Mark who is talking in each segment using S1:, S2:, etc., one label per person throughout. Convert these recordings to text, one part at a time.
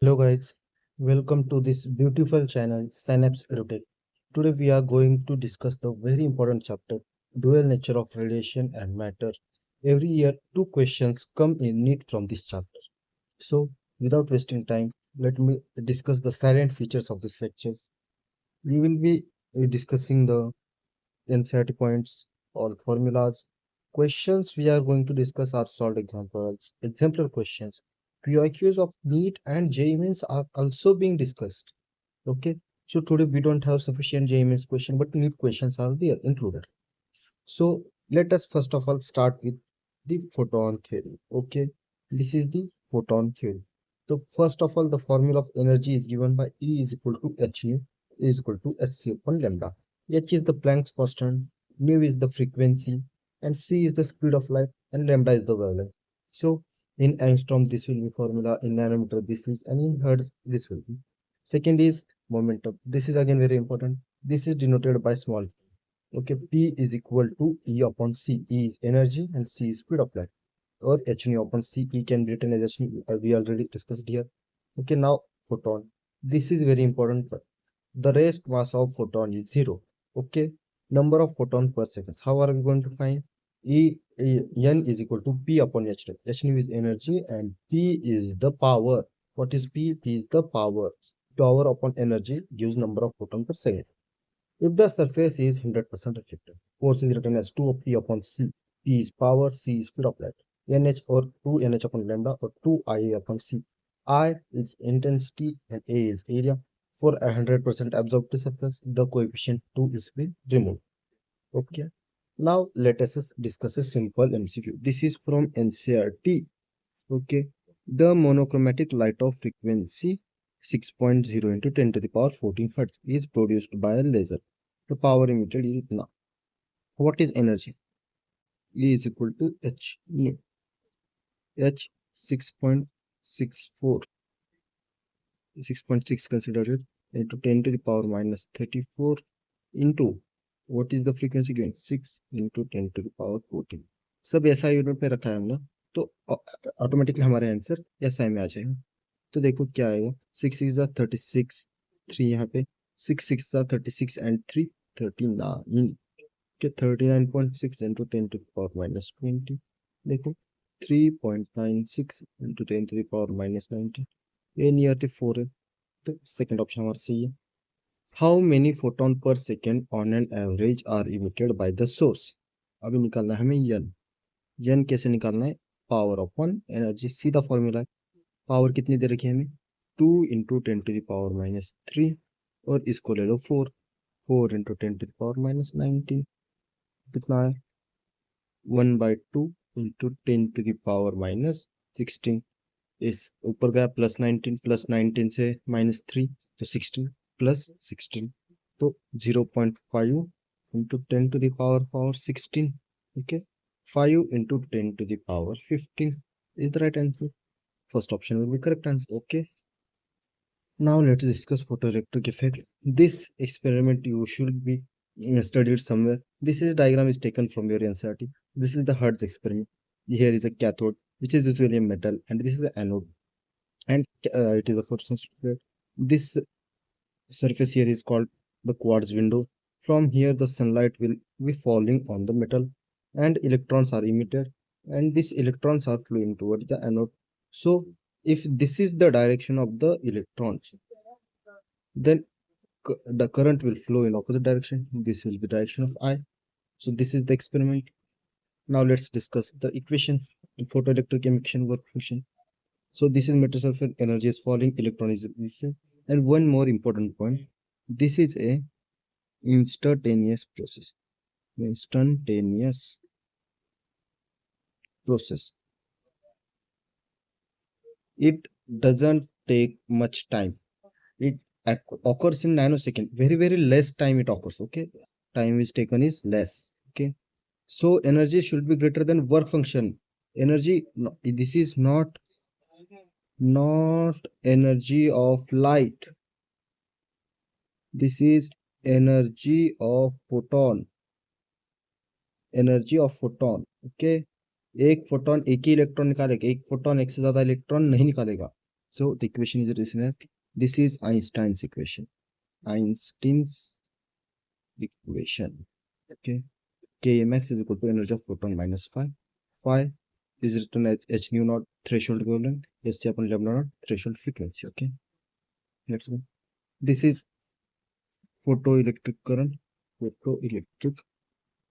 S1: Hello guys, welcome to this beautiful channel Synapse Edutech. Today we are going to discuss the very important chapter dual nature of radiation and matter. Every year two questions come in need from this chapter. So without wasting time, let me discuss the salient features of this lecture. We will be discussing the NCERT points, all formulas. Questions we are going to discuss are solved examples, exemplar questions. PYQs of NEET and JEE Mains are also being discussed. Okay, so today we don't have sufficient JEE Mains question, but NEET questions are there included. So let us first of all start with the photon theory. Okay, this is the photon theory. So first of all, the formula of energy is given by E is equal to h nu is equal to hc upon lambda. H is the Planck's constant, nu is the frequency, and c is the speed of light, and lambda is the wavelength. So in angstrom this will be formula, in nanometer this is, and in hertz this will be. Second is momentum. This is again very important. This is denoted by small p. Okay, P is equal to E upon C. E is energy and C is speed of light. Or h nu upon C. E can be written as h nu. We already discussed here. Okay, now photon. This is very important. The rest mass of photon is zero. Okay, number of photon per second. How are we going to find? N is equal to P upon h nu. H nu is energy and P is the power. What is P? P is the power. Power upon energy gives number of photon per second. If the surface is 100% reflected, force is written as 2 P upon C. P is power, C is speed of light. NH or 2 NH upon lambda or 2 IA upon C. I is intensity and A is area. For a 100% absorbed surface, the coefficient 2 is being removed. Okay. Now let us discuss a simple MCQ. This is from NCERT. Okay. The monochromatic light of frequency 6.0 into 10 to the power 14 Hertz is produced by a laser. The power emitted is now. What is energy? E is equal to h nu. H 6.64, 6.6 consider it, into 10 to the power minus 34 into what is the frequency given? 6 into 10 to the power 14. सब ऐसा unit पे रखा है हमने, तो automatically हमारा answer ऐसा में आ जाएगा. तो देखो क्या आएगा. 6 is 36, 3 यहाँ पे 6 6 36 and 3 39. Okay, 39.6 into 10 to the power minus 20. देखो 3.96 into 10 to the power minus 19. ये नियर 4 है, तो सेकंड ऑप्शन हमारा सही है. How many photon per second on an average are emitted by the source. अभी निकालना है हमें यन. यन कैसे निकालना है? पावर अपॉन एनर्जी, सीधा फॉर्मूला है. पावर कितनी दे रखी है हमें? 2 into 10 to the power minus 3 और इसको ले लो 4. 4 into 10 to the power minus 19 कितना है? 1/2 into 10 to the power minus 16. इस ऊपर गया +19 से -3 तो 16 +16 तो 0.5 into 10 to the power 16. Okay, 5 into 10 to the power 15 is the right answer. First option will be correct answer. Okay, now let's discuss photoelectric effect. This experiment you should be studied somewhere. This is diagram is taken from your NCERT. This is the Hertz experiment. Here is a cathode which is usually a metal, and this is an anode, and it is a photosensitive. This surface here is called the quartz window. From here the sunlight will be falling on the metal and electrons are emitted, and these electrons are flowing towards the anode. So if this is the direction of the electrons, then the current will flow in opposite direction. This will be direction of I. So this is the experiment. Now let's discuss the equation, photoelectric emission work function. So this is metal sulfur, energy is falling, electron is emission. And one more important point, this is a instantaneous process. Instantaneous process. It doesn't take much time. It occurs in nanosecond. Very less time it occurs. Okay, time is taken is less. Okay, so energy should be greater than work function. Energy, no, this is not energy of light. This is energy of photon. Energy of photon. Okay, एक photon एक ही electron निकालेगा, एक photon एक से ज्यादा electron नहीं निकालेगा. So the equation is written as this is Einstein's equation. Einstein's equation. Okay. Kmx is equal to energy of photon minus phi. Phi is written as h nu naught threshold equivalent. Let's say upon lambda naught threshold frequency. Okay. Let's go. This is photoelectric current. Photoelectric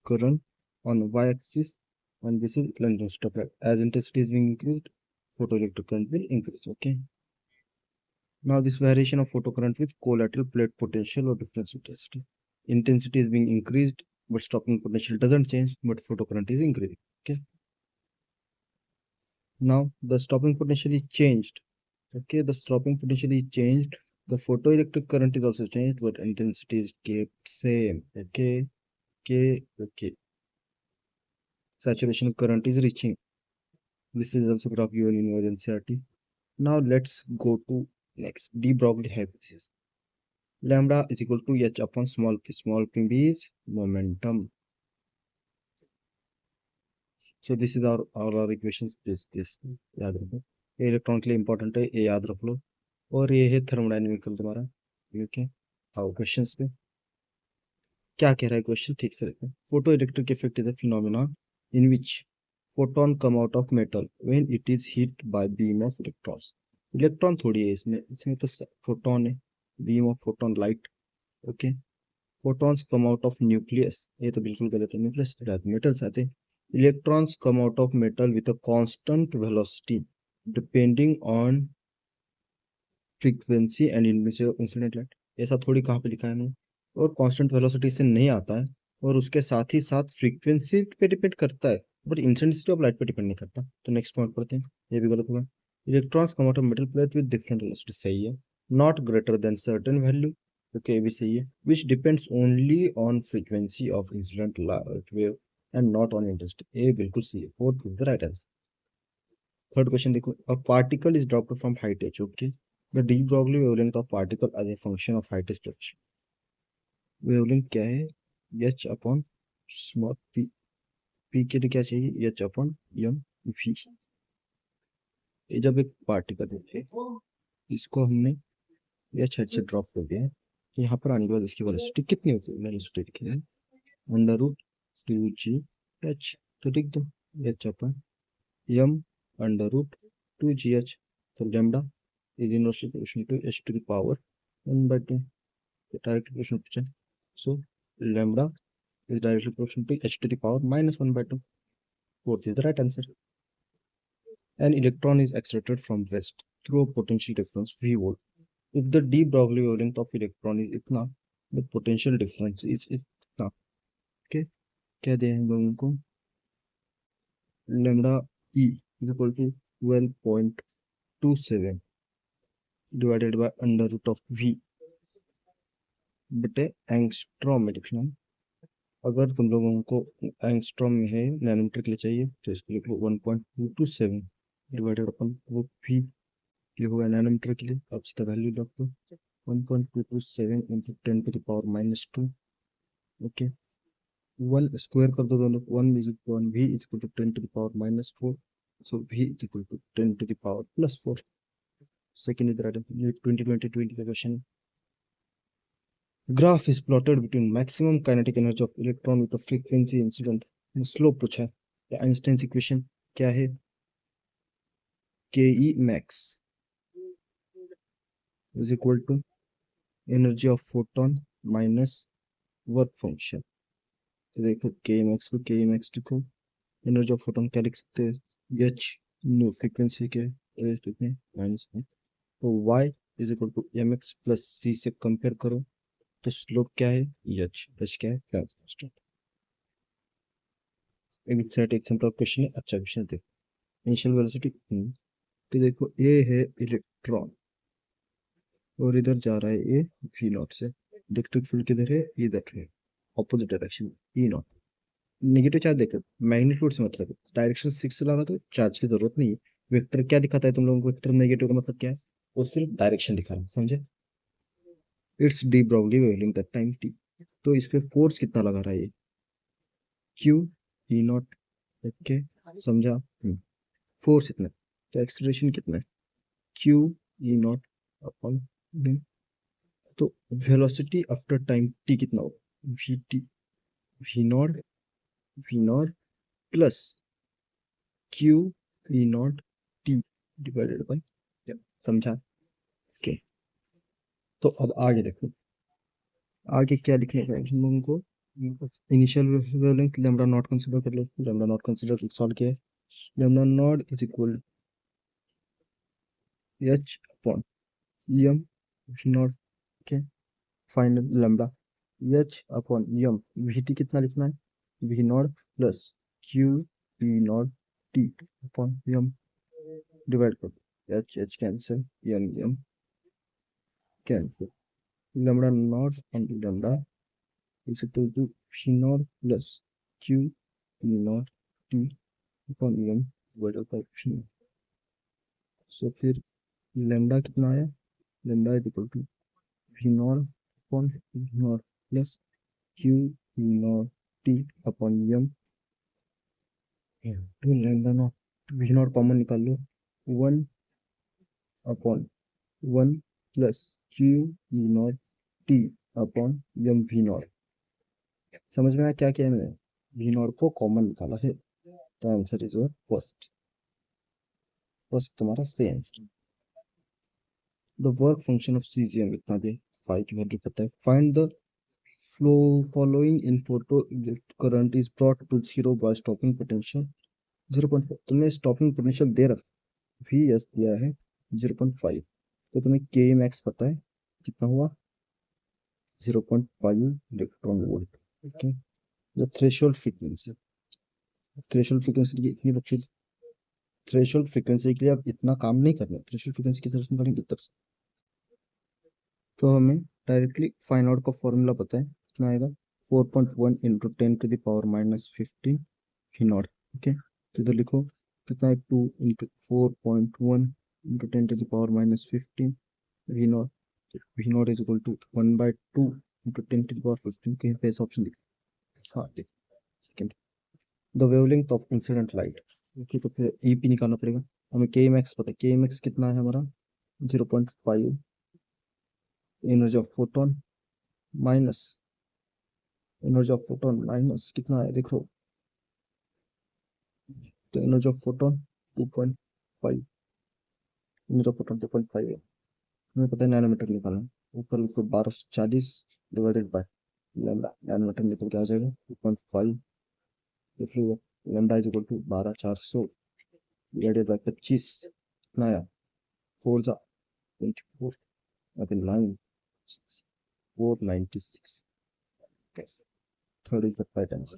S1: current on y-axis, and this is London stop. As intensity is being increased, photoelectric current will increase. Okay. Now this variation of photocurrent with collateral plate potential or difference intensity. Intensity is being increased, but stopping potential doesn't change, but photocurrent is increasing. Okay. Now the stopping potential is changed. Okay, the stopping potential is changed. The photoelectric current is also changed, but intensity is kept same. Okay. Okay. Saturation current is reaching. This is also graph given in your NCERT. Now let's go to next de Broglie hypothesis. Lambda is equal to h upon small p. Small p is momentum. So this is our equations. This याद रखो. ये electronically important है, ये याद रख लो. और ये है थर्मोडायनेमिकल तुम्हारा. ओके. आओ क्वेश्चंस पे. क्या कह रहा है क्वेश्चन, ठीक से देखो. Photo electric effect is a phenomenon in which photon come out of metal when it is hit by beam of electrons. Electron थोड़ी है इसमें तो फोटोन है. Beam of photon light. Okay. Photons come out of nucleus, ये तो बिल्कुल गलत है. न्यूक्लियस मेटल्स आते हैं. Electrons come out of metal with a constant velocity depending on frequency and incident light. ऐसा थोड़ी कहाँ पे लिखा है मैंने. और कांस्टेंट वेलोसिटी से नहीं आता है, और उसके साथ ही साथ फ्रीक्वेंसी पे डिपेंड करता है, बट इंटेंसिटी ऑफ लाइट पे डिपेंड नहीं करता. तो नेक्स्ट पॉइंट पढ़ते हैं, ये भी गलत होगा. Electrons come out of metal plate with different velocity, सही है. Not greater than certain value, okay, ये भी सही है. Which depends only on frequency of incident light wave and not on intensity, ये बिल्कुल सही है. Fourth is the right answer. Third question देखो. A particle is dropped from height h. Okay. The de Broglie wavelength of particle as a function of height is precision. Wavelength क्या है, h upon small p. p के लिए क्या चाहिए, h upon m v. ये जब एक particle है, इसको हमने h हेड से ड्रॉप कर दिया है, तो यहाँ पर आने के बाद इसकी वेलोसिटी कितनी होती है, वेलोसिटी लिखी है अंडर रूट 2gh. तो लिख दो h upon m under root 2gh. तो lambda is inversely proportional to h to the power 1 by 2. Direct proportional पूछा. So lambda is directly proportional to h to the power minus 1 by 2. Fourth is the right answer. An electron is accelerated from rest through a potential difference v volt. If the de Broglie wavelength of electron is इतना, the potential difference is इतना. Okay, क्या दे हम लोगों को, lambda e is equal to 12.27 divided by under root of v बटे angstrom में लिखना. अगर तुम लोगों को एंगस्ट्रॉम में है, नैनोमीटर के लिए चाहिए, तो इसके लिए 1.227 डिवाइडेड अपन वो भी, ये होगा नैनोमीटर के लिए. अब सीधा वैल्यू रख दो, 1.227 into 10 to the power minus 2. Okay. 1 square कर दो दोनों. 1 is equal v is equal to 10 to the power minus 4. So v is equal to 10 to the power plus 4. Second is right. 2020 का question. Graph is plotted between maximum kinetic energy of electron with a frequency incident. Slope पूछा है. Einstein equation क्या है, ke max is equal to energy of photon minus work function. तो देखो ke max को ke max लिखो, energy of photon क्या लिख सकते हैं, h न्यू फ्रीक्वेंसी क्या है माइनस 1. तो y is equal to mx plus c से कंपेयर करो, तो स्लोप क्या है, h क्या है, कांस्टेंट. एक सेट एग्जांपल क्वेश्चन है, अच्छा क्वेश्चन देखो. इनिशियल वेलोसिटी, तो देखो ये है इलेक्ट्रॉन और इधर जा रहा है ये v नॉट से. इलेक्ट्रिक फील्ड किधर है, इधर है, opposite direction e not. Negative charge देखो, मैग्नीट्यूड से मतलब डायरेक्शन 6 से लगा तो चार्ज की जरूरत नहीं है. वेक्टर क्या दिखाता है तुम लोगों को, वेक्टर नेगेटिव का मतलब क्या है, वो सिर्फ डायरेक्शन दिखा रहा है, समझे. It's de Broglie wavelength that time t. तो इस पे फोर्स कितना लगा रहा है ये, q e नॉट. ओके, समझा. फोर्स इतना, तो एक्सीलरेशन कितना है, q E naught upon v। तो वेलोसिटी आफ्टर टाइम t कितना होगा, V T, V not plus Q E not T divided by, समझा? ओके, तो अब आगे देखो, आगे क्या लिखने का है हम लोगों को। Initial wavelength lambda nought consider कर लो, लैम्डा नॉट कंसीडर सॉल्व किया है। Lambda nought is equal h upon m v nought के final lambda h upon m v t कितना लिखना है, v not plus Q E not t upon m divide कर h h cancel m cancel lambda nought upon lambda is equal to v naught plus q e naught t upon m divided by v। So फिर lambda कितना आया, lambda is equal to v naught upon v naught plus q e naught t upon m। तो lambda naught v naught common निकाल लो, 1 upon 1 plus q e naught t upon m v naught. समझ में आया क्या किया है मैंने, v नॉट को कॉमन निकाला है, तो आंसर इज योर फर्स्ट तुम्हारा सही answer. The work function of CGM कितना दे, फाइव की वैल्यू पता है। Find the flow following in photo current is brought to zero by stopping potential 0.4। तुमने स्टॉपिंग पोटेंशियल दे रखा वी एस दिया है 0.5, तो तुम्हें के मैक्स पता है कितना हुआ 0.5 electron volt. Okay, the threshold frequency, threshold frequency इतनी बच्ची, थ्रेशोल्ड फ्रीक्वेंसी के लिए आप इतना काम नहीं करना, थ्रेशोल्ड फ्रीक्वेंसी की तरफ से निकालेंगे इधर से, तो हमें डायरेक्टली फाइंड आउट का फॉर्मूला पता है कितना आएगा, 4.1 इंटू 10⁻⁻15 वी नॉट। ओके, तो इधर लिखो कितना है, 2 into 4.1 into 10⁻⁻15 V naught. V naught is equal to 1/2 into 10⁻15, कहीं पे ऐसा ऑप्शन दिखा, हाँ देख second. The wavelength of incident light, okay, तो फिर ई पी निकालना पड़ेगा हमें, के मैक्स पता है, के मैक्स कितना है हमारा 0.5 energy of photon minus energy of photon minus कितना है देखो, तो energy of photon 2.5, energy of photon 2.5 है, हमें पता है नैनोमीटर निकालना, ऊपर उसको 1240 डिवाइडेड बाय लैम्डा, नैनोमीटर निकल के आ जाएगा 2.5, तो फिर lambda is equal to 12400 divided by 25 कितना आया, 4 जा 24, अभी 9 496, third is the right answer.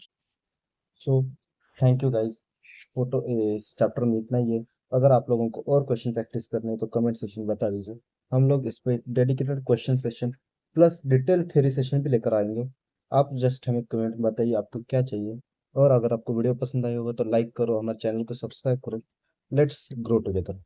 S1: So thank you guys, photo इस चैप्टर में इतना ही है। अगर आप लोगों को और क्वेश्चन प्रैक्टिस करने हैं तो कमेंट सेक्शन में बता दीजिए, हम लोग इस पे dedicated question session plus detail theory session भी लेकर आएंगे। आप जस्ट हमें कमेंट में बताइए आपको क्या चाहिए, और अगर आपको वीडियो पसंद आई होगा तो लाइक करो, हमारे चैनल को सब्सक्राइब करो। Let's grow together.